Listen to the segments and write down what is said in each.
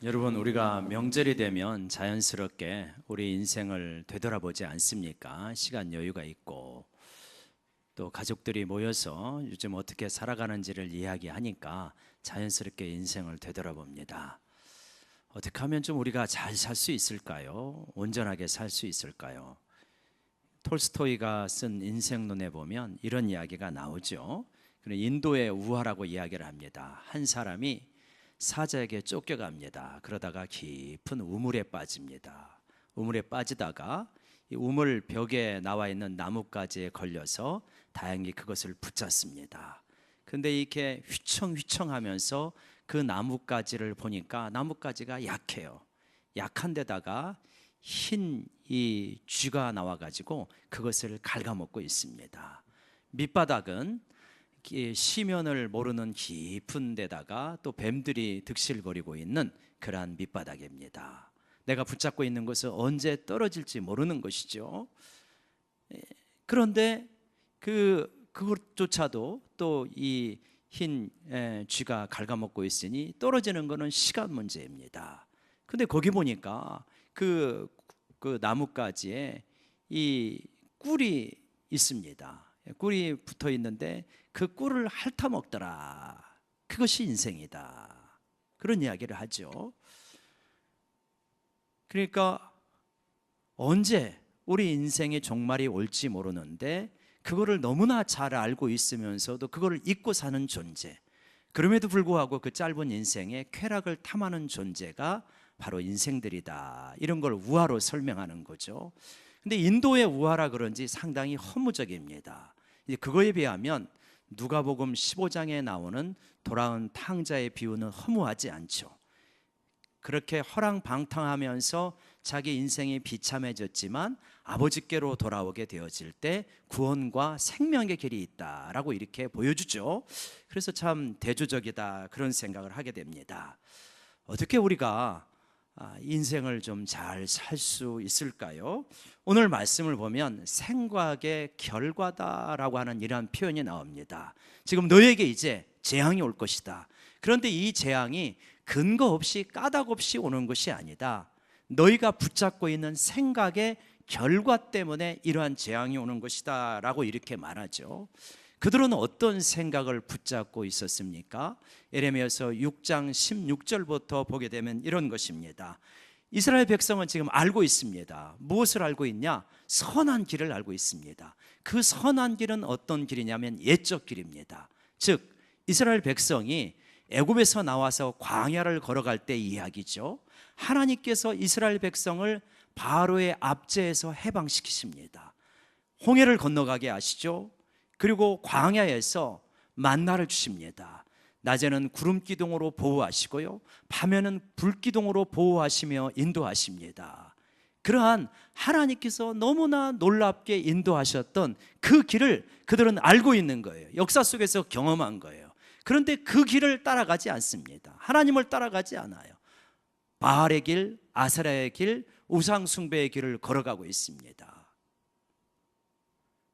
여러분, 우리가 명절이 되면 자연스럽게 우리 인생을 되돌아보지 않습니까? 시간 여유가 있고 또 가족들이 모여서 요즘 어떻게 살아가는지를 이야기하니까 자연스럽게 인생을 되돌아봅니다. 어떻게 하면 좀 우리가 잘 살 수 있을까요? 온전하게 살 수 있을까요? 톨스토이가 쓴 인생론에 보면 이런 이야기가 나오죠. 인도의 우화라고 이야기를 합니다. 한 사람이 사자에게 쫓겨갑니다. 그러다가 깊은 우물에 빠집니다. 우물에 빠지다가 이 우물 벽에 나와 있는 나뭇가지에 걸려서 다행히 그것을 붙잡습니다. 근데 이렇게 휘청휘청하면서 그 나뭇가지를 보니까 나뭇가지가 약해요. 약한 데다가 흰 이 쥐가 나와가지고 그것을 갉아먹고 있습니다. 밑바닥은 시면을 모르는 깊은 데다가 또 뱀들이 득실거리고 있는 그러한 밑바닥입니다. 내가 붙잡고 있는 것은 언제 떨어질지 모르는 것이죠. 그런데 그것조차도 또 이 흰 쥐가 갉아먹고 있으니 떨어지는 것은 시간 문제입니다. 근데 거기 보니까 그 나뭇가지에 이 꿀이 있습니다. 꿀이 붙어 있는데 그 꿀을 핥아 먹더라. 그것이 인생이다. 그런 이야기를 하죠. 그러니까 언제 우리 인생의 종말이 올지 모르는데 그거를 너무나 잘 알고 있으면서도 그거를 잊고 사는 존재, 그럼에도 불구하고 그 짧은 인생에 쾌락을 탐하는 존재가 바로 인생들이다. 이런 걸 우화로 설명하는 거죠. 근데 인도의 우화라 그런지 상당히 허무적입니다. 그거에 비하면 누가복음 15장에 나오는 돌아온 탕자의 비유는 허무하지 않죠. 그렇게 허랑방탕하면서 자기 인생이 비참해졌지만 아버지께로 돌아오게 되어질 때 구원과 생명의 길이 있다라고 이렇게 보여주죠. 그래서 참 대조적이다 그런 생각을 하게 됩니다. 어떻게 우리가 인생을 좀 잘 살 수 있을까요? 오늘 말씀을 보면 생각의 결과다라고 하는 이러한 표현이 나옵니다. 지금 너에게 이제 재앙이 올 것이다. 그런데 이 재앙이 근거 없이 까닭 없이 오는 것이 아니다. 너희가 붙잡고 있는 생각의 결과 때문에 이러한 재앙이 오는 것이다 라고 이렇게 말하죠. 그들은 어떤 생각을 붙잡고 있었습니까? 예레미야서 6장 16절부터 보게 되면 이런 것입니다. 이스라엘 백성은 지금 알고 있습니다. 무엇을 알고 있냐? 선한 길을 알고 있습니다. 그 선한 길은 어떤 길이냐면 옛적 길입니다. 즉 이스라엘 백성이 애굽에서 나와서 광야를 걸어갈 때 이야기죠. 하나님께서 이스라엘 백성을 바로의 압제에서 해방시키십니다. 홍해를 건너가게 하시죠. 그리고 광야에서 만나를 주십니다. 낮에는 구름 기둥으로 보호하시고요, 밤에는 불 기둥으로 보호하시며 인도하십니다. 그러한 하나님께서 너무나 놀랍게 인도하셨던 그 길을 그들은 알고 있는 거예요. 역사 속에서 경험한 거예요. 그런데 그 길을 따라가지 않습니다. 하나님을 따라가지 않아요. 바알의 길, 아세라의 길, 우상 숭배의 길을 걸어가고 있습니다.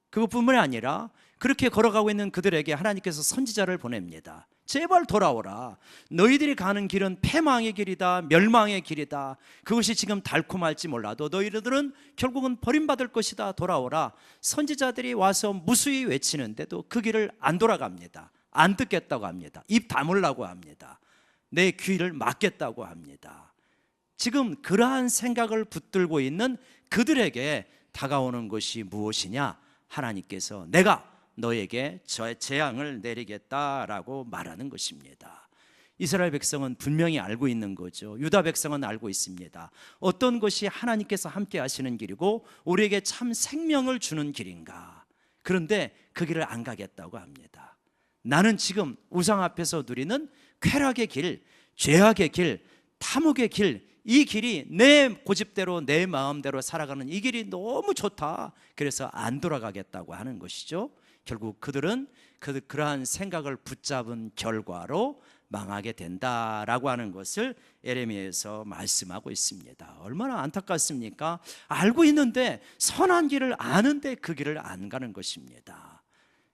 그것뿐만이 아니라 그렇게 걸어가고 있는 그들에게 하나님께서 선지자를 보냅니다. 제발 돌아오라. 너희들이 가는 길은 패망의 길이다, 멸망의 길이다. 그것이 지금 달콤할지 몰라도 너희들은 결국은 버림받을 것이다. 돌아오라. 선지자들이 와서 무수히 외치는데도 그 길을 안 돌아갑니다. 안 듣겠다고 합니다. 입 다물라고 합니다. 내 귀를 막겠다고 합니다. 지금 그러한 생각을 붙들고 있는 그들에게 다가오는 것이 무엇이냐? 하나님께서 내가 너에게 저의 재앙을 내리겠다라고 말하는 것입니다. 이스라엘 백성은 분명히 알고 있는 거죠. 유다 백성은 알고 있습니다. 어떤 것이 하나님께서 함께 하시는 길이고 우리에게 참 생명을 주는 길인가. 그런데 그 길을 안 가겠다고 합니다. 나는 지금 우상 앞에서 누리는 쾌락의 길, 죄악의 길, 탐욕의 길, 이 길이 내 고집대로 내 마음대로 살아가는 이 길이 너무 좋다. 그래서 안 돌아가겠다고 하는 것이죠. 결국 그들은 그러한 생각을 붙잡은 결과로 망하게 된다라고 하는 것을 예레미야에서 말씀하고 있습니다. 얼마나 안타깝습니까? 알고 있는데, 선한 길을 아는데 그 길을 안 가는 것입니다.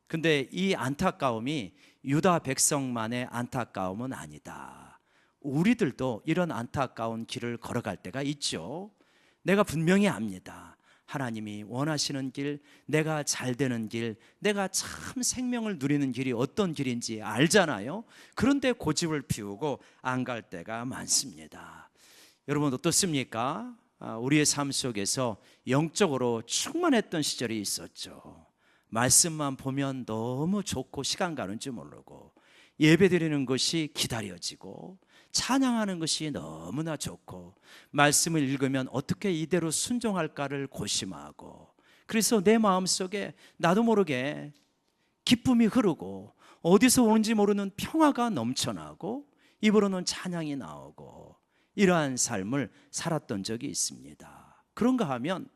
근데 이 안타까움이 유다 백성만의 안타까움은 아니다. 우리들도 이런 안타까운 길을 걸어갈 때가 있죠. 내가 분명히 압니다. 하나님이 원하시는 길, 내가 잘 되는 길, 내가 참 생명을 누리는 길이 어떤 길인지 알잖아요. 그런데 고집을 피우고 안 갈 때가 많습니다. 여러분 어떻습니까? 우리의 삶 속에서 영적으로 충만했던 시절이 있었죠. 말씀만 보면 너무 좋고 시간 가는 줄 모르고, 예배드리는 것이 기다려지고, 찬양하는 것이 너무나 좋고, 말씀을 읽으면 어떻게 이대로 순종할까를 고심하고, 그래서 내 마음속에 나도 모르게 기쁨이 흐르고 어디서 오는지 모르는 평화가 넘쳐나고 입으로는 찬양이 나오고, 이러한 삶을 살았던 적이 있습니다. 그런가 하면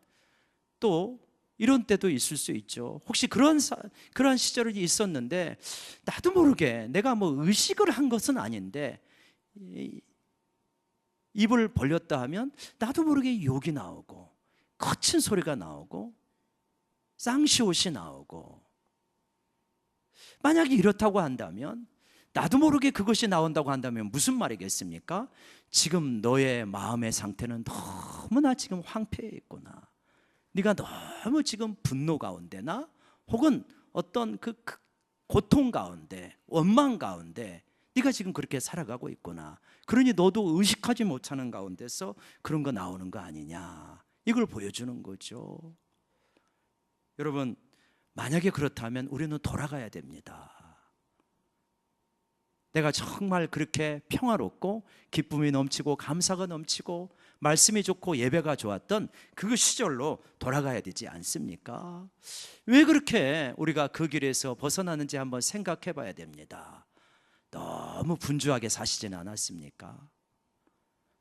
또 이런 때도 있을 수 있죠. 혹시 그런 시절이 있었는데 나도 모르게 내가 뭐 의식을 한 것은 아닌데 입을 벌렸다 하면 나도 모르게 욕이 나오고 거친 소리가 나오고 쌍시옷이 나오고, 만약에 이렇다고 한다면, 나도 모르게 그것이 나온다고 한다면 무슨 말이겠습니까? 지금 너의 마음의 상태는 너무나 지금 황폐해 있구나, 네가 너무 지금 분노 가운데나 혹은 어떤 그 고통 가운데, 원망 가운데 네가 지금 그렇게 살아가고 있구나, 그러니 너도 의식하지 못하는 가운데서 그런 거 나오는 거 아니냐, 이걸 보여주는 거죠. 여러분, 만약에 그렇다면 우리는 돌아가야 됩니다. 내가 정말 그렇게 평화롭고 기쁨이 넘치고 감사가 넘치고 말씀이 좋고 예배가 좋았던 그 시절로 돌아가야 되지 않습니까? 왜 그렇게 우리가 그 길에서 벗어나는지 한번 생각해 봐야 됩니다. 너무 분주하게 사시진 않았습니까?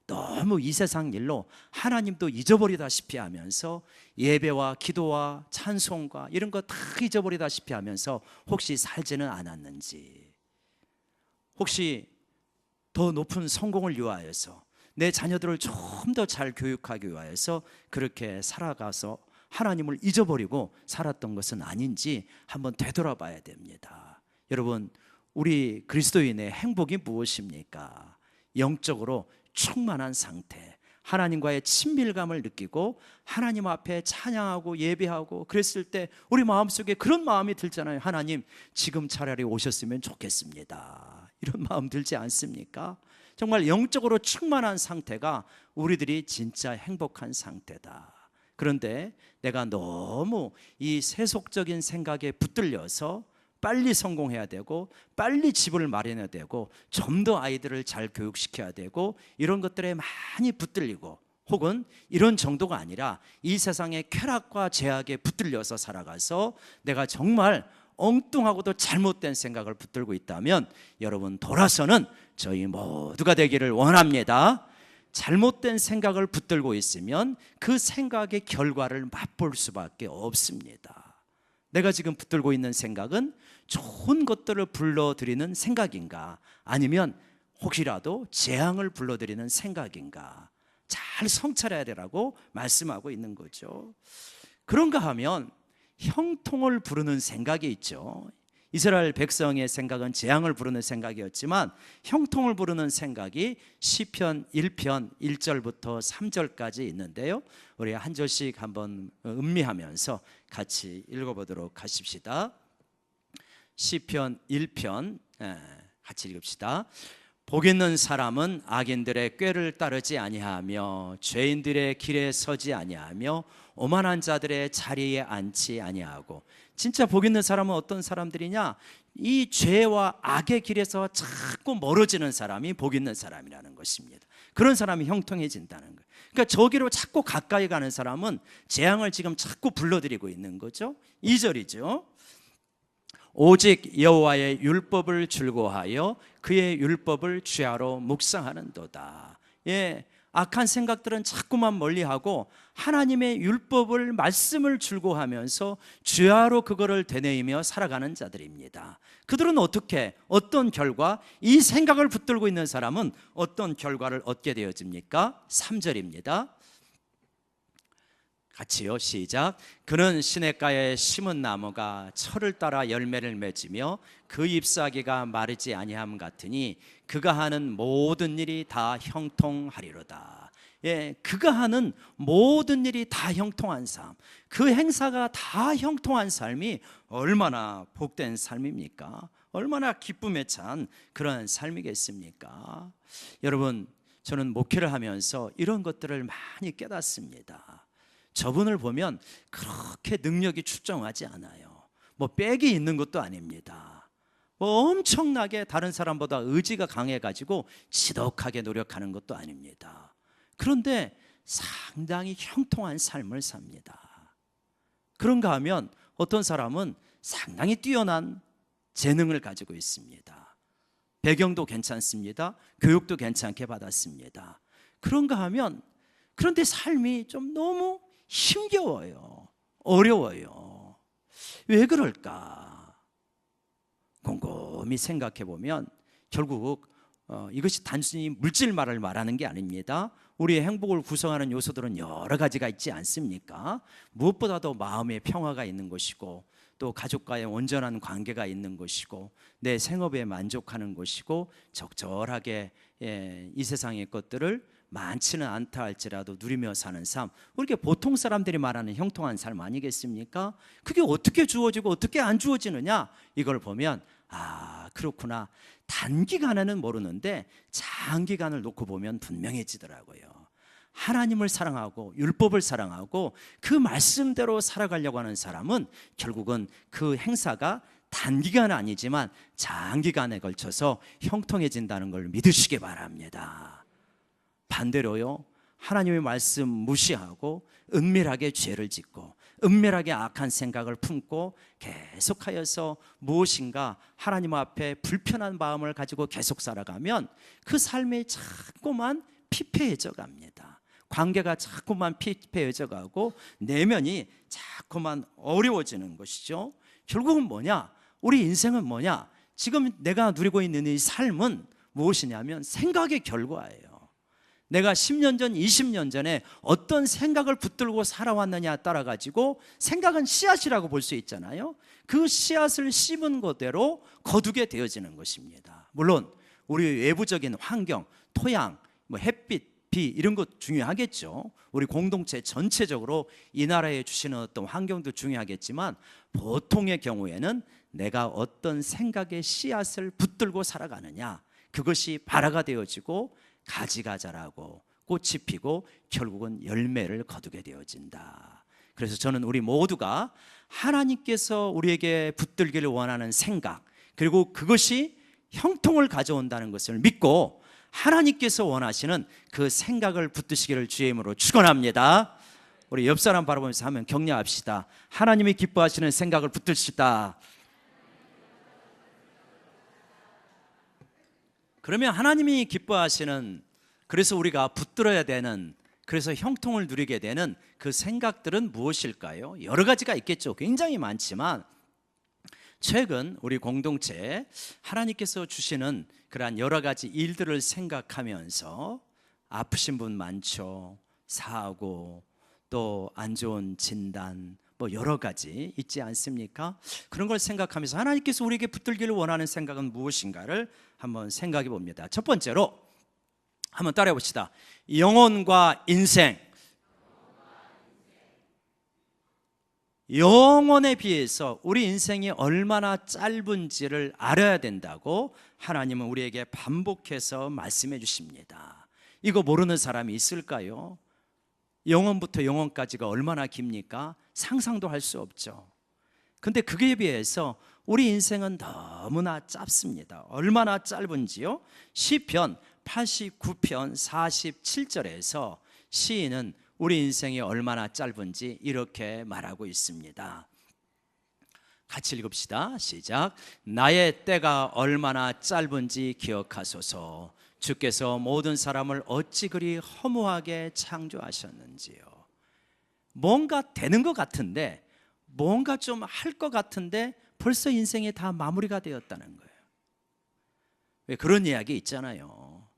너무 이 세상 일로 하나님도 잊어버리다시피 하면서 예배와 기도와 찬송과 이런 거 다 잊어버리다시피 하면서 혹시 살지는 않았는지, 혹시 더 높은 성공을 위하여서 내 자녀들을 좀 더 잘 교육하기 위하여서 그렇게 살아가서 하나님을 잊어버리고 살았던 것은 아닌지 한번 되돌아봐야 됩니다. 여러분, 우리 그리스도인의 행복이 무엇입니까? 영적으로 충만한 상태, 하나님과의 친밀감을 느끼고 하나님 앞에 찬양하고 예배하고 그랬을 때 우리 마음속에 그런 마음이 들잖아요. 하나님, 지금 차라리 오셨으면 좋겠습니다, 이런 마음 들지 않습니까? 정말 영적으로 충만한 상태가 우리들이 진짜 행복한 상태다. 그런데 내가 너무 이 세속적인 생각에 붙들려서 빨리 성공해야 되고 빨리 집을 마련해야 되고 좀 더 아이들을 잘 교육시켜야 되고 이런 것들에 많이 붙들리고, 혹은 이런 정도가 아니라 이 세상의 쾌락과 제약에 붙들려서 살아가서 내가 정말 엉뚱하고도 잘못된 생각을 붙들고 있다면 여러분, 돌아서는 저희 모두가 되기를 원합니다. 잘못된 생각을 붙들고 있으면 그 생각의 결과를 맛볼 수밖에 없습니다. 내가 지금 붙들고 있는 생각은 좋은 것들을 불러들이는 생각인가, 아니면 혹시라도 재앙을 불러들이는 생각인가, 잘 성찰해야 되라고 말씀하고 있는 거죠. 그런가 하면 형통을 부르는 생각이 있죠. 이스라엘 백성의 생각은 재앙을 부르는 생각이었지만 형통을 부르는 생각이 시편 1편 1절부터 3절까지 있는데요, 우리 한 절씩 한번 음미하면서 같이 읽어보도록 하십시다. 시편 1편 같이 읽읍시다. 복 있는 사람은 악인들의 꾀를 따르지 아니하며 죄인들의 길에 서지 아니하며 오만한 자들의 자리에 앉지 아니하고. 진짜 복 있는 사람은 어떤 사람들이냐? 이 죄와 악의 길에서 자꾸 멀어지는 사람이 복 있는 사람이라는 것입니다. 그런 사람이 형통해진다는 거예요. 그러니까 저기로 자꾸 가까이 가는 사람은 재앙을 지금 자꾸 불러들이고 있는 거죠. 2절이죠. 오직 여호와의 율법을 즐거워하여 그의 율법을 주야로 묵상하는도다. 악한 생각들은 자꾸만 멀리하고 하나님의 율법을, 말씀을 즐거워하면서 주야로 그거를 되뇌이며 살아가는 자들입니다. 그들은 어떤 결과, 이 생각을 붙들고 있는 사람은 어떤 결과를 얻게 되어집니까? 3절입니다. 같이요. 시작. 그는 시냇가에 심은 나무가 철을 따라 열매를 맺으며 그 잎사귀가 마르지 아니함 같으니 그가 하는 모든 일이 다 형통하리로다. 예, 그가 하는 모든 일이 다 형통한 삶, 그 행사가 다 형통한 삶이 얼마나 복된 삶입니까? 얼마나 기쁨에 찬 그런 삶이겠습니까? 여러분, 저는 목회를 하면서 이런 것들을 많이 깨닫습니다. 저분을 보면 그렇게 능력이 출중하지 않아요. 뭐 빽이 있는 것도 아닙니다. 뭐 엄청나게 다른 사람보다 의지가 강해가지고 지독하게 노력하는 것도 아닙니다. 그런데 상당히 형통한 삶을 삽니다. 그런가 하면 어떤 사람은 상당히 뛰어난 재능을 가지고 있습니다. 배경도 괜찮습니다. 교육도 괜찮게 받았습니다. 그런가 하면 그런데 삶이 좀 너무 힘겨워요. 어려워요. 왜 그럴까? 곰곰이 생각해 보면 결국 이것이 단순히 물질만을 말하는 게 아닙니다. 우리의 행복을 구성하는 요소들은 여러 가지가 있지 않습니까? 무엇보다도 마음의 평화가 있는 것이고, 또 가족과의 온전한 관계가 있는 것이고, 내 생업에 만족하는 것이고, 적절하게 이 세상의 것들을 많지는 않다 할지라도 누리며 사는 삶, 우리게 보통 사람들이 말하는 형통한 삶 아니겠습니까? 그게 어떻게 주어지고 어떻게 안 주어지느냐, 이걸 보면 아, 그렇구나. 단기간에는 모르는데 장기간을 놓고 보면 분명해지더라고요. 하나님을 사랑하고 율법을 사랑하고 그 말씀대로 살아가려고 하는 사람은 결국은 그 행사가 단기간은 아니지만 장기간에 걸쳐서 형통해진다는 걸 믿으시기 바랍니다. 반대로요, 하나님의 말씀 무시하고 은밀하게 죄를 짓고 은밀하게 악한 생각을 품고 계속하여서 무엇인가 하나님 앞에 불편한 마음을 가지고 계속 살아가면 그 삶이 자꾸만 피폐해져 갑니다. 관계가 자꾸만 피폐해져 가고 내면이 자꾸만 어려워지는 것이죠. 결국은 뭐냐? 우리 인생은 뭐냐? 지금 내가 누리고 있는 이 삶은 무엇이냐면 생각의 결과예요. 내가 10년 전, 20년 전에 어떤 생각을 붙들고 살아왔느냐에 따라 가지고 생각은 씨앗이라고 볼 수 있잖아요. 그 씨앗을 심은 그대로 거두게 되어지는 것입니다. 물론 우리 외부적인 환경, 토양, 뭐 햇빛, 비 이런 것 중요하겠죠. 우리 공동체 전체적으로 이 나라에 주시는 어떤 환경도 중요하겠지만 보통의 경우에는 내가 어떤 생각의 씨앗을 붙들고 살아가느냐, 그것이 발화가 되어지고 가지가 자라고 꽃이 피고 결국은 열매를 거두게 되어진다. 그래서 저는 우리 모두가 하나님께서 우리에게 붙들기를 원하는 생각, 그리고 그것이 형통을 가져온다는 것을 믿고 하나님께서 원하시는 그 생각을 붙드시기를 주의 이름으로 축원합니다. 우리 옆 사람 바라보면서 하면 격려합시다. 하나님이 기뻐하시는 생각을 붙드시다. 그러면 하나님이 기뻐하시는, 그래서 우리가 붙들어야 되는, 그래서 형통을 누리게 되는 그 생각들은 무엇일까요? 여러 가지가 있겠죠. 굉장히 많지만 최근 우리 공동체에 하나님께서 주시는 그러한 여러 가지 일들을 생각하면서 아프신 분 많죠. 사고, 또 안 좋은 진단, 뭐 여러 가지 있지 않습니까? 그런 걸 생각하면서 하나님께서 우리에게 붙들기를 원하는 생각은 무엇인가를 한번 생각해 봅니다. 첫 번째로 한번 따라해 봅시다. 영혼과 인생. 영혼에 비해서 우리 인생이 얼마나 짧은지를 알아야 된다고 하나님은 우리에게 반복해서 말씀해 주십니다. 이거 모르는 사람이 있을까요? 영혼부터 영혼까지가 얼마나 깁니까? 상상도 할 수 없죠. 근데 그에 비해서 우리 인생은 너무나 짧습니다. 얼마나 짧은지요? 시편 89편 47절에서 시인은 우리 인생이 얼마나 짧은지 이렇게 말하고 있습니다. 같이 읽읍시다. 시작. 나의 때가 얼마나 짧은지 기억하소서. 주께서 모든 사람을 어찌 그리 허무하게 창조하셨는지요. 뭔가 되는 것 같은데, 뭔가 좀 할 것 같은데 벌써 인생이 다 마무리가 되었다는 거예요. 왜 그런 이야기 있잖아요.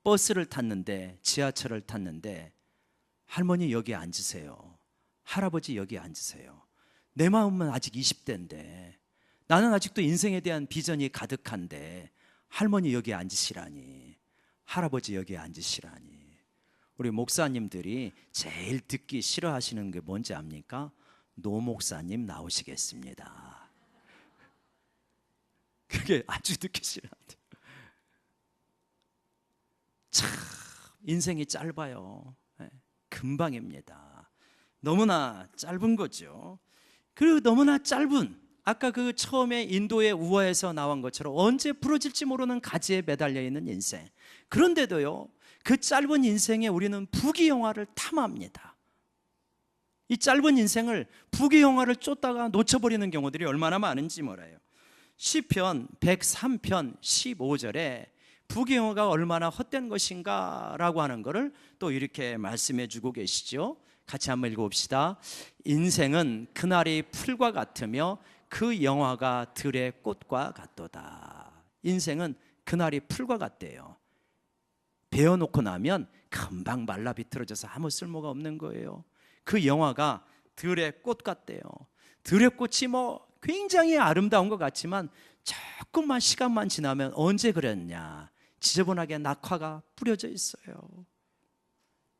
버스를 탔는데, 지하철을 탔는데 할머니 여기 앉으세요. 할아버지 여기 앉으세요. 내 마음은 아직 20대인데 나는 아직도 인생에 대한 비전이 가득한데 할머니 여기 앉으시라니, 할아버지 여기 앉으시라니. 우리 목사님들이 제일 듣기 싫어하시는 게 뭔지 압니까? 노 목사님 나오시겠습니다. 그게 아주 듣기 싫어한대요. 참 인생이 짧아요. 금방입니다. 너무나 짧은 거죠. 그 너무나 짧은, 아까 그 처음에 인도의 우화에서 나온 것처럼 언제 부러질지 모르는 가지에 매달려 있는 인생. 그런데도요, 그 짧은 인생에 우리는 부귀영화를 탐합니다. 이 짧은 인생을 부귀영화를 쫓다가 놓쳐버리는 경우들이 얼마나 많은지 몰라요. 시편 103편 15절에 부귀영화가 얼마나 헛된 것인가 라고 하는 것을 또 이렇게 말씀해 주고 계시죠. 같이 한번 읽어봅시다. 인생은 그날이 풀과 같으며 그 영화가 들의 꽃과 같도다. 인생은 그날이 풀과 같대요. 베어놓고 나면 금방 말라 비틀어져서 아무 쓸모가 없는 거예요. 그 영화가 들의 꽃 같대요. 들의 꽃이 뭐 굉장히 아름다운 것 같지만 조금만 시간만 지나면 언제 그랬냐, 지저분하게 낙화가 뿌려져 있어요.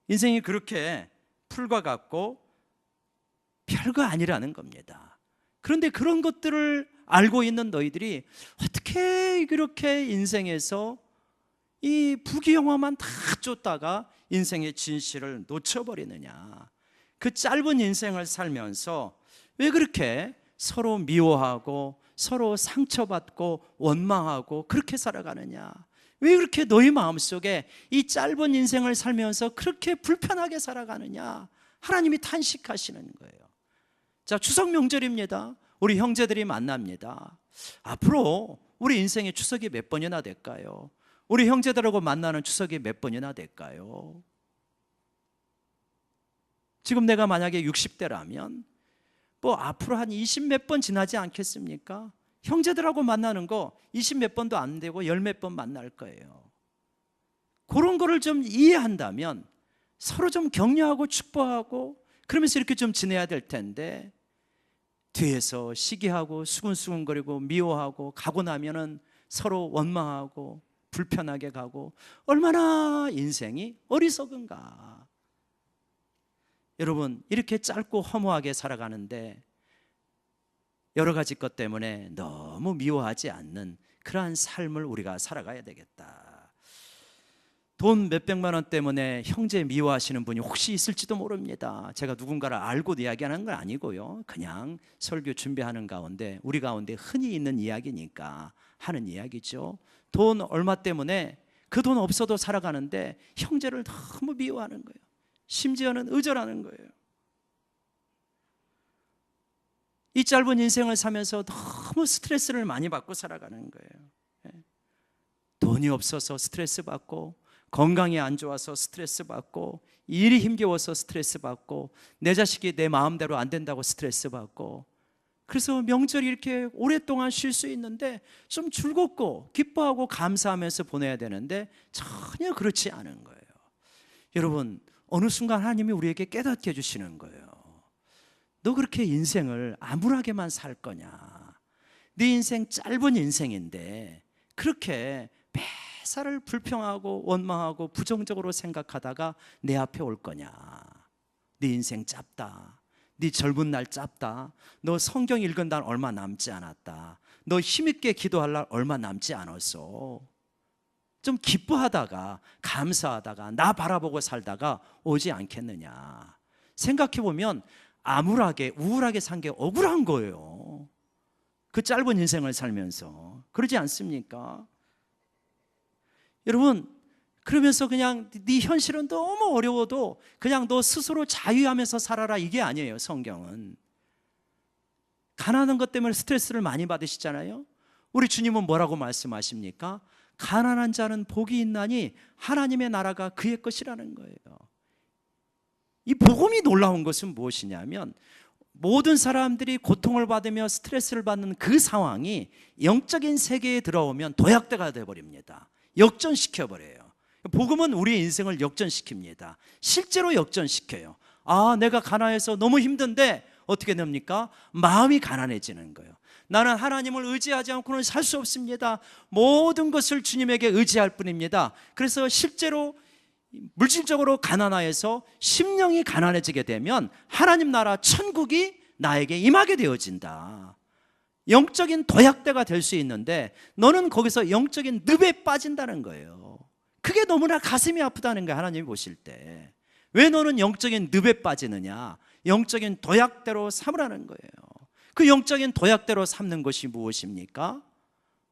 인생이 그렇게 풀과 같고 별거 아니라는 겁니다. 그런데 그런 것들을 알고 있는 너희들이 어떻게 그렇게 인생에서 이 부귀영화만 다 쫓다가 인생의 진실을 놓쳐버리느냐. 그 짧은 인생을 살면서 왜 그렇게 서로 미워하고 서로 상처받고 원망하고 그렇게 살아가느냐. 왜 그렇게 너희 마음속에 이 짧은 인생을 살면서 그렇게 불편하게 살아가느냐. 하나님이 탄식하시는 거예요. 자, 추석 명절입니다. 우리 형제들이 만납니다. 앞으로 우리 인생의 추석이 몇 번이나 될까요? 우리 형제들하고 만나는 추석이 몇 번이나 될까요? 지금 내가 만약에 60대라면 뭐 앞으로 한 20 몇 번 지나지 않겠습니까? 형제들하고 만나는 거 20 몇 번도 안 되고 10 몇 번 만날 거예요. 그런 거를 좀 이해한다면 서로 좀 격려하고 축복하고 그러면서 이렇게 좀 지내야 될 텐데, 뒤에서 시기하고 수근수근거리고 미워하고 가고 나면은 서로 원망하고 불편하게 가고, 얼마나 인생이 어리석은가. 여러분, 이렇게 짧고 허무하게 살아가는데 여러 가지 것 때문에 너무 미워하지 않는 그러한 삶을 우리가 살아가야 되겠다. 돈 몇백만 원 때문에 형제 미워하시는 분이 혹시 있을지도 모릅니다. 제가 누군가를 알고 이야기하는 건 아니고요, 그냥 설교 준비하는 가운데 우리 가운데 흔히 있는 이야기니까 하는 이야기죠. 돈 얼마 때문에 그 돈 없어도 살아가는데 형제를 너무 미워하는 거예요. 심지어는 의절하는 거예요. 이 짧은 인생을 살면서 너무 스트레스를 많이 받고 살아가는 거예요. 돈이 없어서 스트레스 받고, 건강이 안 좋아서 스트레스 받고, 일이 힘겨워서 스트레스 받고, 내 자식이 내 마음대로 안 된다고 스트레스 받고. 그래서 명절이 이렇게 오랫동안 쉴 수 있는데 좀 즐겁고 기뻐하고 감사하면서 보내야 되는데 전혀 그렇지 않은 거예요. 여러분, 어느 순간 하나님이 우리에게 깨닫게 해주시는 거예요. 너 그렇게 인생을 암울하게만 살 거냐? 네 인생 짧은 인생인데 그렇게 매사를 불평하고 원망하고 부정적으로 생각하다가 내 앞에 올 거냐? 네 인생 짧다. 네 젊은 날 짧다. 너 성경 읽은 날 얼마 남지 않았다. 너 힘있게 기도할 날 얼마 남지 않았어. 좀 기뻐하다가 감사하다가 나 바라보고 살다가 오지 않겠느냐. 생각해보면 암울하게 우울하게 산 게 억울한 거예요. 그 짧은 인생을 살면서. 그러지 않습니까? 여러분, 그러면서 그냥 네 현실은 너무 어려워도 그냥 너 스스로 자유하면서 살아라, 이게 아니에요. 성경은 가난한 것 때문에 스트레스를 많이 받으시잖아요. 우리 주님은 뭐라고 말씀하십니까? 가난한 자는 복이 있나니 하나님의 나라가 그의 것이라는 거예요. 이 복음이 놀라운 것은 무엇이냐면, 모든 사람들이 고통을 받으며 스트레스를 받는 그 상황이 영적인 세계에 들어오면 도약대가 되어버립니다. 역전시켜버려요. 복음은 우리의 인생을 역전시킵니다. 실제로 역전시켜요. 아, 내가 가난해서 너무 힘든데 어떻게 됩니까? 마음이 가난해지는 거예요. 나는 하나님을 의지하지 않고는 살 수 없습니다. 모든 것을 주님에게 의지할 뿐입니다. 그래서 실제로 물질적으로 가난해서 심령이 가난해지게 되면 하나님 나라 천국이 나에게 임하게 되어진다. 영적인 도약대가 될 수 있는데 너는 거기서 영적인 늪에 빠진다는 거예요. 그게 너무나 가슴이 아프다는 거예요. 하나님이 보실 때. 왜 너는 영적인 늪에 빠지느냐? 영적인 도약대로 삼으라는 거예요. 그 영적인 도약대로 삼는 것이 무엇입니까?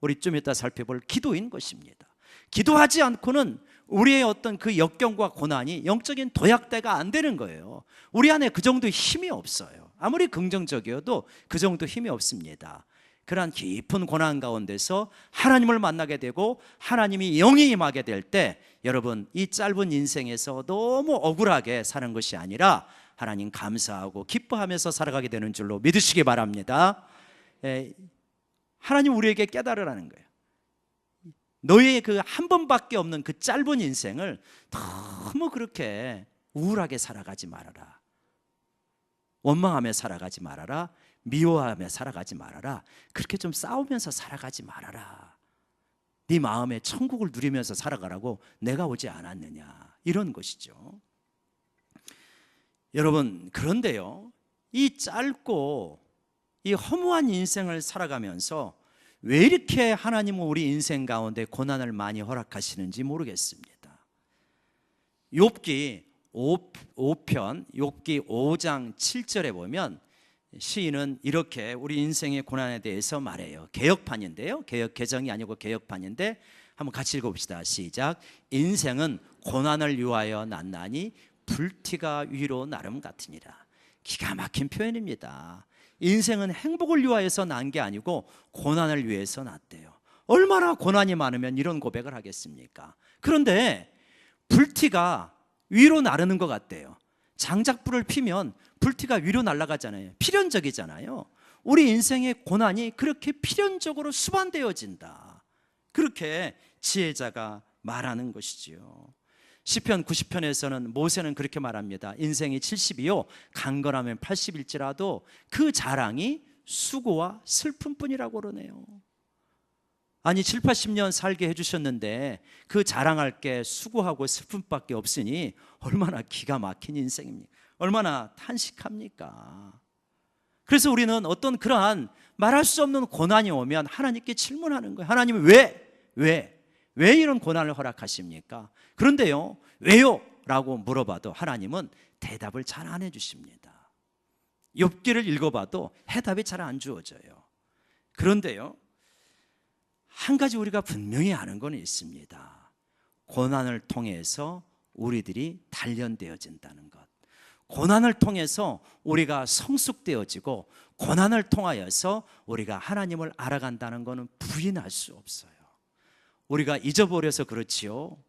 우리 좀 이따 살펴볼 기도인 것입니다. 기도하지 않고는 우리의 어떤 그 역경과 고난이 영적인 도약대가 안 되는 거예요. 우리 안에 그 정도 힘이 없어요. 아무리 긍정적이어도 그 정도 힘이 없습니다. 그러한 깊은 고난 가운데서 하나님을 만나게 되고 하나님이 영이 임하게 될 때 여러분 이 짧은 인생에서 너무 억울하게 사는 것이 아니라 하나님 감사하고 기뻐하면서 살아가게 되는 줄로 믿으시기 바랍니다. 하나님 우리에게 깨달으라는 거예요. 너의 그 한 번밖에 없는 그 짧은 인생을 너무 그렇게 우울하게 살아가지 말아라. 원망하며 살아가지 말아라. 미워하며 살아가지 말아라. 그렇게 좀 싸우면서 살아가지 말아라. 네 마음에 천국을 누리면서 살아가라고 내가 오지 않았느냐, 이런 것이죠. 여러분, 그런데요, 이 짧고 이 허무한 인생을 살아가면서 왜 이렇게 하나님은 우리 인생 가운데 고난을 많이 허락하시는지 모르겠습니다. 욥기 5편, 욥기 5장 7절에 보면 시인은 이렇게 우리 인생의 고난에 대해서 말해요. 개역판인데요, 개역 개정이 아니고 개역판인데 한번 같이 읽어봅시다. 시작. 인생은 고난을 위하여 났나니 불티가 위로 나름 같으니라. 기가 막힌 표현입니다. 인생은 행복을 위하여서 난 게 아니고 고난을 위해서 났대요. 얼마나 고난이 많으면 이런 고백을 하겠습니까? 그런데 불티가 위로 나르는 것 같대요. 장작불을 피면 불티가 위로 날아가잖아요. 필연적이잖아요. 우리 인생의 고난이 그렇게 필연적으로 수반되어진다. 그렇게 지혜자가 말하는 것이지요. 시편 90편에서는 모세는 그렇게 말합니다. 인생이 70이요 강건하면 80일지라도 그 자랑이 수고와 슬픔뿐이라고 그러네요. 아니 7, 80년 살게 해주셨는데 그 자랑할 게 수고하고 슬픔밖에 없으니 얼마나 기가 막힌 인생입니까? 얼마나 탄식합니까? 그래서 우리는 어떤 그러한 말할 수 없는 고난이 오면 하나님께 질문하는 거예요. 하나님 왜 이런 고난을 허락하십니까? 그런데요, 왜요? 라고 물어봐도 하나님은 대답을 잘 안 해주십니다. 욥기를 읽어봐도 해답이 잘 안 주어져요. 그런데요, 한 가지 우리가 분명히 아는 건 있습니다. 고난을 통해서 우리들이 단련되어진다는 것. 고난을 통해서 우리가 성숙되어지고 고난을 통하여서 우리가 하나님을 알아간다는 것은 부인할 수 없어요. 우리가 잊어버려서 그렇지요.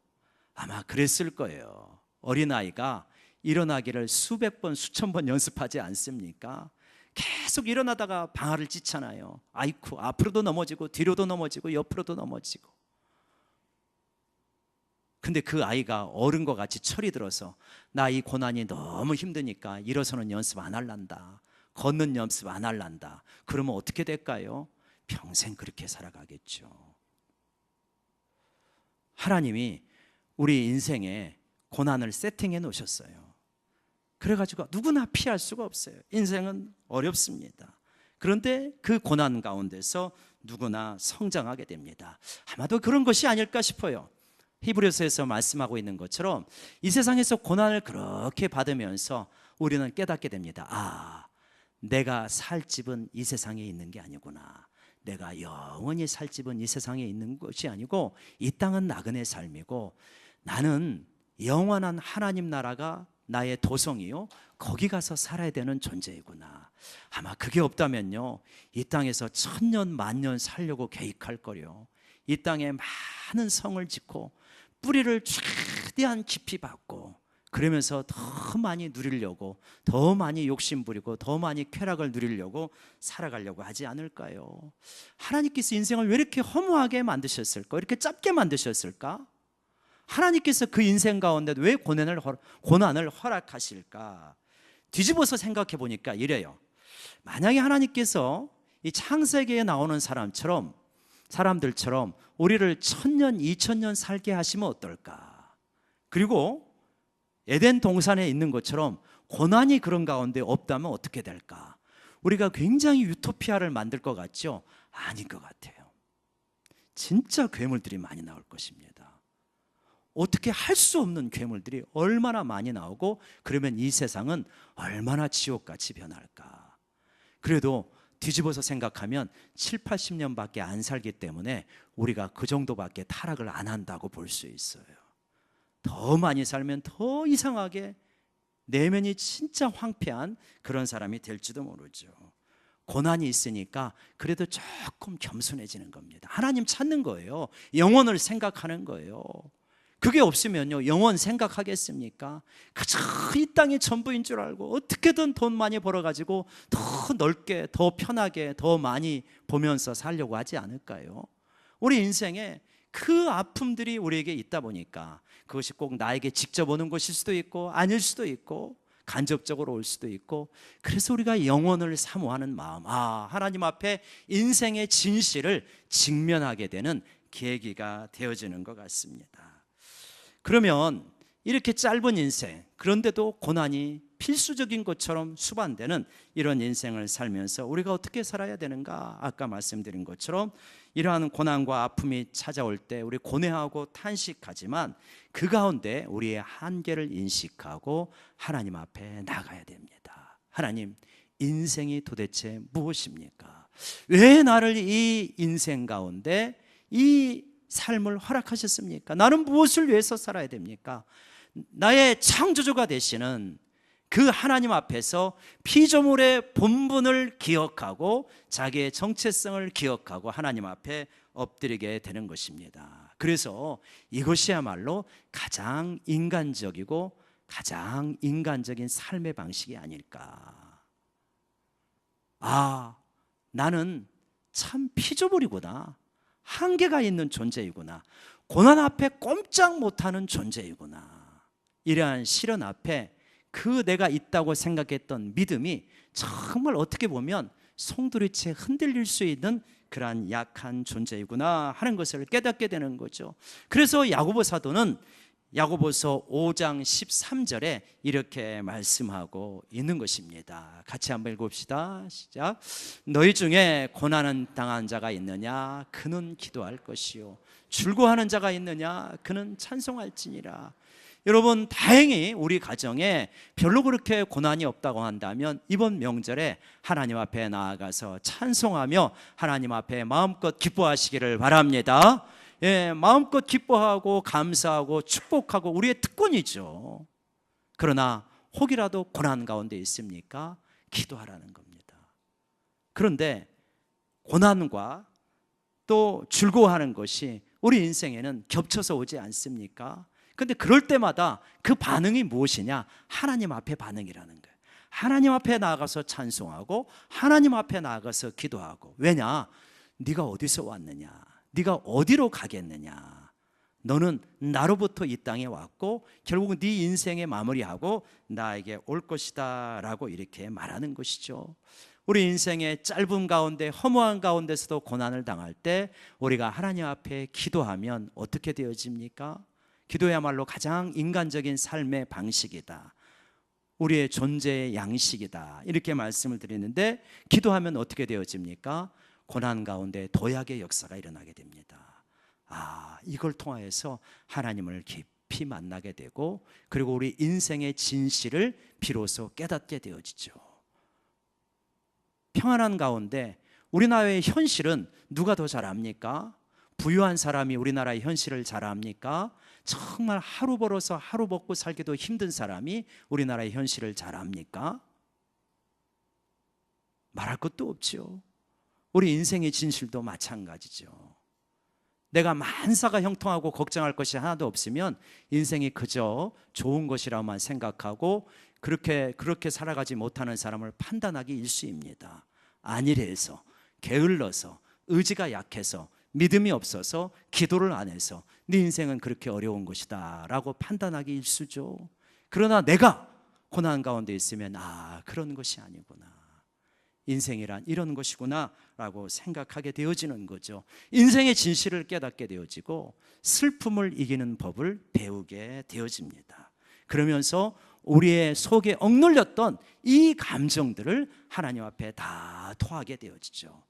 아마 그랬을 거예요. 어린아이가 일어나기를 수백 번 수천 번 연습하지 않습니까? 계속 일어나다가 방아를 찧잖아요. 아이쿠, 앞으로도 넘어지고 뒤로도 넘어지고 옆으로도 넘어지고. 근데 그 아이가 어른과 같이 철이 들어서 나 이 고난이 너무 힘드니까 일어서는 연습 안 할란다, 걷는 연습 안 할란다. 그러면 어떻게 될까요? 평생 그렇게 살아가겠죠. 하나님이 우리 인생에 고난을 세팅해 놓으셨어요. 그래가지고 누구나 피할 수가 없어요. 인생은 어렵습니다. 그런데 그 고난 가운데서 누구나 성장하게 됩니다. 아마도 그런 것이 아닐까 싶어요. 히브리서에서 말씀하고 있는 것처럼 이 세상에서 고난을 그렇게 받으면서 우리는 깨닫게 됩니다. 아, 내가 살 집은 이 세상에 있는 게 아니구나. 내가 영원히 살 집은 이 세상에 있는 것이 아니고 이 땅은 나그네 삶이고 나는 영원한 하나님 나라가 나의 도성이요, 거기 가서 살아야 되는 존재이구나. 아마 그게 없다면요, 이 땅에서 천년 만년 살려고 계획할 거요. 이 땅에 많은 성을 짓고 뿌리를 최대한 깊이 박고 그러면서 더 많이 누리려고, 더 많이 욕심부리고 더 많이 쾌락을 누리려고 살아가려고 하지 않을까요? 하나님께서 인생을 왜 이렇게 허무하게 만드셨을까? 이렇게 짧게 만드셨을까? 하나님께서 그 인생 가운데 왜 고난을 허락하실까? 뒤집어서 생각해 보니까 이래요. 만약에 하나님께서 이 창세기에 나오는 사람들처럼 우리를 1000년, 2000년 살게 하시면 어떨까? 그리고 에덴 동산에 있는 것처럼 고난이 그런 가운데 없다면 어떻게 될까? 우리가 굉장히 유토피아를 만들 것 같죠? 아닌 것 같아요. 진짜 괴물들이 많이 나올 것입니다. 어떻게 할 수 없는 괴물들이 얼마나 많이 나오고, 그러면 이 세상은 얼마나 지옥같이 변할까? 그래도 뒤집어서 생각하면 7, 80년밖에 안 살기 때문에 우리가 그 정도밖에 타락을 안 한다고 볼 수 있어요. 더 많이 살면 더 이상하게 내면이 진짜 황폐한 그런 사람이 될지도 모르죠. 고난이 있으니까 그래도 조금 겸손해지는 겁니다. 하나님 찾는 거예요. 영혼을 생각하는 거예요. 그게 없으면요, 영혼 생각하겠습니까? 그저 이 땅이 전부인 줄 알고 어떻게든 돈 많이 벌어가지고 더 넓게, 더 편하게, 더 많이 보면서 살려고 하지 않을까요? 우리 인생에 그 아픔들이 우리에게 있다 보니까 그것이 꼭 나에게 직접 오는 것일 수도 있고 아닐 수도 있고 간접적으로 올 수도 있고, 그래서 우리가 영혼을 사모하는 마음, 하나님 앞에 인생의 진실을 직면하게 되는 계기가 되어지는 것 같습니다. 그러면 이렇게 짧은 인생, 그런데도 고난이 필수적인 것처럼 수반되는 이런 인생을 살면서 우리가 어떻게 살아야 되는가? 아까 말씀드린 것처럼 이러한 고난과 아픔이 찾아올 때 우리 고뇌하고 탄식하지만 그 가운데 우리의 한계를 인식하고 하나님 앞에 나가야 됩니다. 하나님, 인생이 도대체 무엇입니까? 왜 나를 이 인생 가운데 이 삶을 허락하셨습니까? 나는 무엇을 위해서 살아야 됩니까? 나의 창조주가 되시는 그 하나님 앞에서 피조물의 본분을 기억하고 자기의 정체성을 기억하고 하나님 앞에 엎드리게 되는 것입니다. 그래서 이것이야말로 가장 인간적이고 가장 인간적인 삶의 방식이 아닐까. 나는 참 피조물이구나, 한계가 있는 존재이구나, 고난 앞에 꼼짝 못하는 존재이구나, 이러한 시련 앞에 그 내가 있다고 생각했던 믿음이 정말 어떻게 보면 송두리째 흔들릴 수 있는 그러한 약한 존재이구나 하는 것을 깨닫게 되는 거죠. 그래서 야고보 사도는 야고보서 5장 13절에 이렇게 말씀하고 있는 것입니다. 같이 한번 읽읍시다. 시작. 너희 중에 고난을 당한 자가 있느냐? 그는 기도할 것이요, 즐거워하는 자가 있느냐? 그는 찬송할지니라. 여러분, 다행히 우리 가정에 별로 그렇게 고난이 없다고 한다면 이번 명절에 하나님 앞에 나아가서 찬송하며 하나님 앞에 마음껏 기뻐하시기를 바랍니다. 마음껏 기뻐하고 감사하고 축복하고 우리의 특권이죠. 그러나 혹이라도 고난 가운데 있습니까? 기도하라는 겁니다. 그런데 고난과 또 즐거워하는 것이 우리 인생에는 겹쳐서 오지 않습니까? 근데 그럴 때마다 그 반응이 무엇이냐? 하나님 앞에 반응이라는 거예요. 하나님 앞에 나아가서 찬송하고 하나님 앞에 나아가서 기도하고. 왜냐? 네가 어디서 왔느냐? 네가 어디로 가겠느냐? 너는 나로부터 이 땅에 왔고 결국은 네 인생의 마무리하고 나에게 올 것이다 라고 이렇게 말하는 것이죠. 우리 인생의 짧은 가운데 허무한 가운데서도 고난을 당할 때 우리가 하나님 앞에 기도하면 어떻게 되어집니까? 기도야말로 가장 인간적인 삶의 방식이다, 우리의 존재의 양식이다, 이렇게 말씀을 드리는데, 기도하면 어떻게 되어집니까? 고난 가운데 도약의 역사가 일어나게 됩니다. 이걸 통하여서 하나님을 깊이 만나게 되고, 그리고 우리 인생의 진실을 비로소 깨닫게 되어지죠. 평안한 가운데 우리나라의 현실은 누가 더 잘 압니까? 부유한 사람이 우리나라의 현실을 잘 압니까? 정말 하루 벌어서 하루 먹고 살기도 힘든 사람이 우리나라의 현실을 잘 압니까? 말할 것도 없죠. 우리 인생의 진실도 마찬가지죠. 내가 만사가 형통하고 걱정할 것이 하나도 없으면 인생이 그저 좋은 것이라고만 생각하고 그렇게 살아가지 못하는 사람을 판단하기 일쑤입니다. 아니래서, 게을러서, 의지가 약해서, 믿음이 없어서, 기도를 안 해서 네 인생은 그렇게 어려운 것이다 라고 판단하기 일쑤죠. 그러나 내가 고난 가운데 있으면 그런 것이 아니구나, 인생이란 이런 것이구나 라고 생각하게 되어지는 거죠. 인생의 진실을 깨닫게 되어지고 슬픔을 이기는 법을 배우게 되어집니다. 그러면서 우리의 속에 억눌렸던 이 감정들을 하나님 앞에 다 토하게 되어지죠.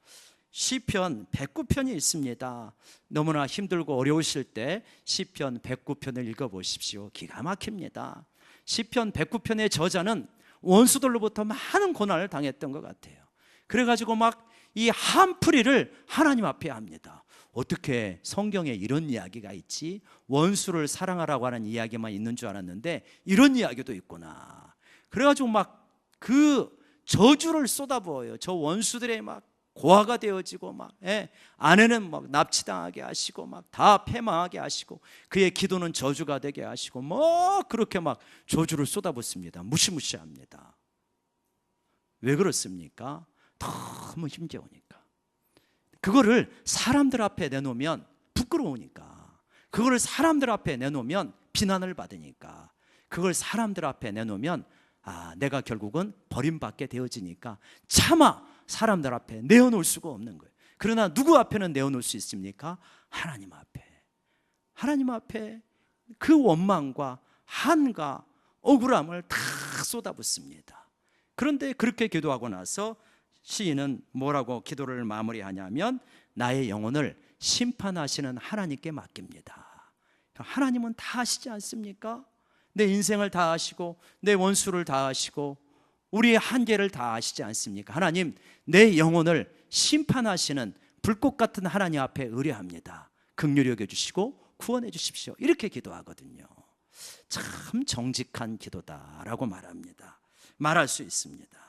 시편 109편이 있습니다. 너무나 힘들고 어려우실 때 시편 109편을 읽어보십시오. 기가 막힙니다. 시편 109편의 저자는 원수들로부터 많은 고난을 당했던 것 같아요. 그래가지고 막 이 한풀이를 하나님 앞에 합니다. 어떻게 성경에 이런 이야기가 있지? 원수를 사랑하라고 하는 이야기만 있는 줄 알았는데 이런 이야기도 있구나. 그래가지고 막 그 저주를 쏟아부어요. 저 원수들의 막 고아가 되어지고 막 아내는 막 납치당하게 하시고 막 다 패망하게 하시고 그의 기도는 저주가 되게 하시고 뭐 그렇게 막 저주를 쏟아붓습니다. 무시무시합니다. 왜 그렇습니까? 너무 힘겨우니까. 그거를 사람들 앞에 내놓으면 부끄러우니까. 그거를 사람들 앞에 내놓으면 비난을 받으니까. 그걸 사람들 앞에 내놓으면 내가 결국은 버림받게 되어지니까 차마 사람들 앞에 내어놓을 수가 없는 거예요. 그러나 누구 앞에는 내어놓을 수 있습니까? 하나님 앞에. 하나님 앞에 그 원망과 한과 억울함을 다 쏟아붓습니다. 그런데 그렇게 기도하고 나서 시인은 뭐라고 기도를 마무리하냐면 나의 영혼을 심판하시는 하나님께 맡깁니다. 하나님은 다 아시지 않습니까? 내 인생을 다 아시고 내 원수를 다 아시고 우리의 한계를 다 아시지 않습니까? 하나님, 내 영혼을 심판하시는 불꽃 같은 하나님 앞에 의뢰합니다. 긍휼히 여겨주시고 구원해 주십시오. 이렇게 기도하거든요. 참 정직한 기도다라고 말할 수 있습니다.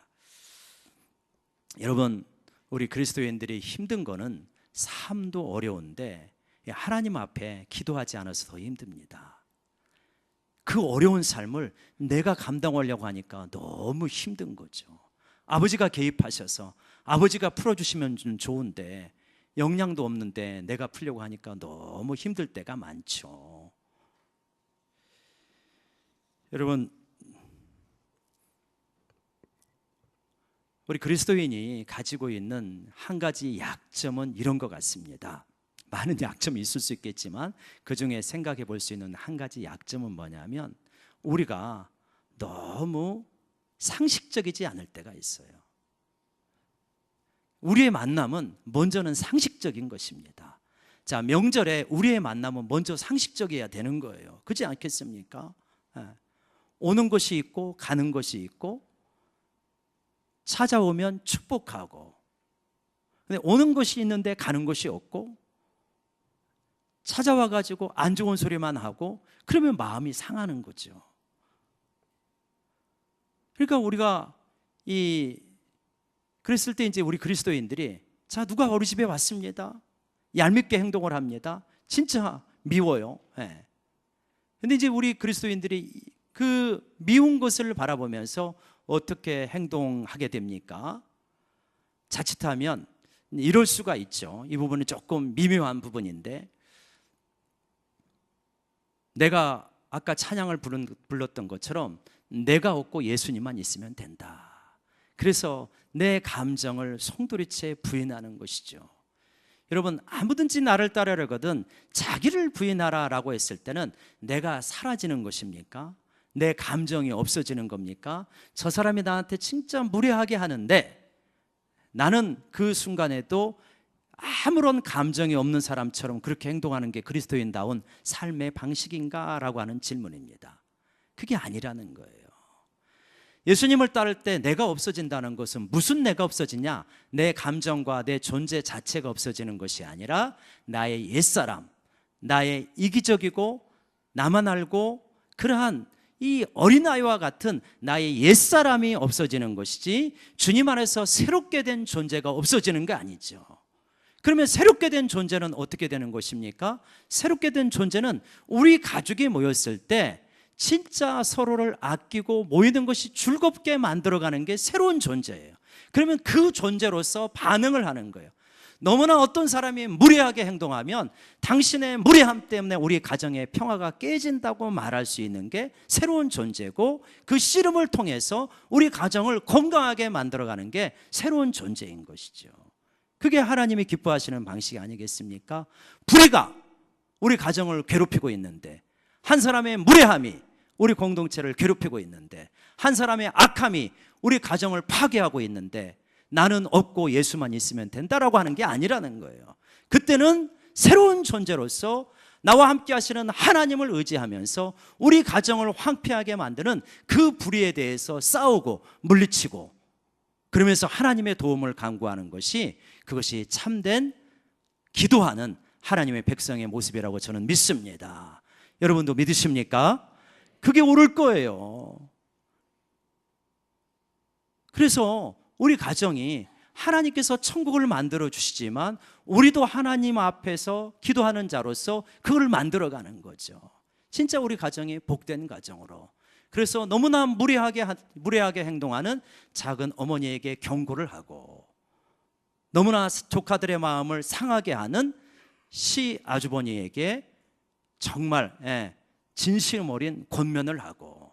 여러분, 우리 그리스도인들이 힘든 거는 삶도 어려운데 하나님 앞에 기도하지 않아서 더 힘듭니다. 그 어려운 삶을 내가 감당하려고 하니까 너무 힘든 거죠. 아버지가 개입하셔서 아버지가 풀어주시면 좀 좋은데 역량도 없는데 내가 풀려고 하니까 너무 힘들 때가 많죠. 여러분, 우리 그리스도인이 가지고 있는 한 가지 약점은 이런 것 같습니다. 많은 약점이 있을 수 있겠지만 그 중에 생각해 볼 수 있는 한 가지 약점은 뭐냐면 우리가 너무 상식적이지 않을 때가 있어요. 우리의 만남은 먼저는 상식적인 것입니다. 자, 명절에 우리의 만남은 먼저 상식적이어야 되는 거예요. 그렇지 않겠습니까? 오는 것이 있고 가는 것이 있고 찾아오면 축복하고, 근데 오는 것이 있는데 가는 것이 없고 찾아와가지고 안 좋은 소리만 하고 그러면 마음이 상하는 거죠. 그러니까 우리가 그랬을 때 이제 우리 그리스도인들이 자, 누가 우리 집에 왔습니다. 얄밉게 행동을 합니다. 진짜 미워요. 근데 이제 우리 그리스도인들이 그 미운 것을 바라보면서 어떻게 행동하게 됩니까? 자칫하면 이럴 수가 있죠. 이 부분은 조금 미묘한 부분인데 내가 아까 찬양을 불렀던 것처럼 내가 없고 예수님만 있으면 된다. 그래서 내 감정을 송두리째 부인하는 것이죠. 여러분, 아무든지 나를 따르려거든 자기를 부인하라라고 했을 때는 내가 사라지는 것입니까? 내 감정이 없어지는 겁니까? 저 사람이 나한테 진짜 무례하게 하는데 나는 그 순간에도 아무런 감정이 없는 사람처럼 그렇게 행동하는 게 그리스도인다운 삶의 방식인가? 라고 하는 질문입니다. 그게 아니라는 거예요. 예수님을 따를 때 내가 없어진다는 것은 무슨 내가 없어지냐? 내 감정과 내 존재 자체가 없어지는 것이 아니라 나의 옛사람, 나의 이기적이고 나만 알고 그러한 이 어린아이와 같은 나의 옛사람이 없어지는 것이지 주님 안에서 새롭게 된 존재가 없어지는 게 아니죠. 그러면 새롭게 된 존재는 어떻게 되는 것입니까? 새롭게 된 존재는 우리 가족이 모였을 때 진짜 서로를 아끼고 모이는 것이 즐겁게 만들어가는 게 새로운 존재예요. 그러면 그 존재로서 반응을 하는 거예요. 너무나 어떤 사람이 무례하게 행동하면 당신의 무례함 때문에 우리 가정의 평화가 깨진다고 말할 수 있는 게 새로운 존재고, 그 씨름을 통해서 우리 가정을 건강하게 만들어가는 게 새로운 존재인 것이죠. 그게 하나님이 기뻐하시는 방식이 아니겠습니까? 불의가 우리 가정을 괴롭히고 있는데, 한 사람의 무례함이 우리 공동체를 괴롭히고 있는데, 한 사람의 악함이 우리 가정을 파괴하고 있는데, 나는 없고 예수만 있으면 된다라고 하는 게 아니라는 거예요. 그때는 새로운 존재로서 나와 함께 하시는 하나님을 의지하면서 우리 가정을 황폐하게 만드는 그 불의에 대해서 싸우고 물리치고, 그러면서 하나님의 도움을 간구하는 것이, 그것이 참된 기도하는 하나님의 백성의 모습이라고 저는 믿습니다. 여러분도 믿으십니까? 그게 옳을 거예요. 그래서 우리 가정이 하나님께서 천국을 만들어 주시지만 우리도 하나님 앞에서 기도하는 자로서 그걸 만들어가는 거죠. 진짜 우리 가정이 복된 가정으로. 그래서 너무나 무례하게 행동하는 작은 어머니에게 경고를 하고, 너무나 조카들의 마음을 상하게 하는 시아주버니에게 정말 진심 어린 권면을 하고,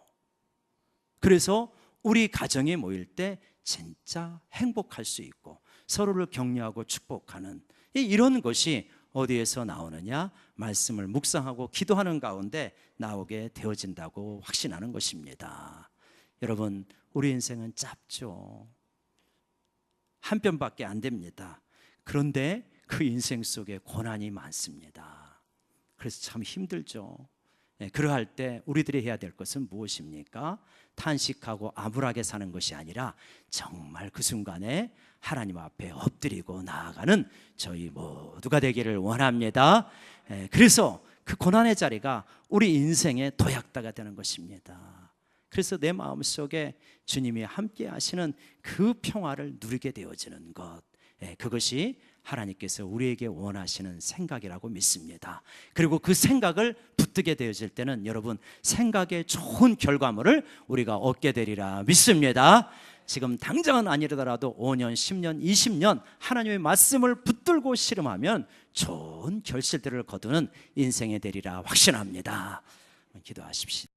그래서 우리 가정이 모일 때 진짜 행복할 수 있고 서로를 격려하고 축복하는, 이런 것이 어디에서 나오느냐? 말씀을 묵상하고 기도하는 가운데 나오게 되어진다고 확신하는 것입니다. 여러분, 우리 인생은 짧죠. 한 편밖에 안 됩니다. 그런데 그 인생 속에 고난이 많습니다. 그래서 참 힘들죠. 그러할 때 우리들이 해야 될 것은 무엇입니까? 탄식하고 암울하게 사는 것이 아니라 정말 그 순간에 하나님 앞에 엎드리고 나아가는 저희 모두가 되기를 원합니다. 그래서 그 고난의 자리가 우리 인생의 도약다가 되는 것입니다. 그래서 내 마음속에 주님이 함께 하시는 그 평화를 누리게 되어지는 것, 그것이 하나님께서 우리에게 원하시는 생각이라고 믿습니다. 그리고 그 생각을 붙들게 되어질 때는 여러분, 생각의 좋은 결과물을 우리가 얻게 되리라 믿습니다. 지금 당장은 아니더라도 5년, 10년, 20년 하나님의 말씀을 붙들고 씨름하면 좋은 결실들을 거두는 인생이 되리라 확신합니다. 기도하십시오.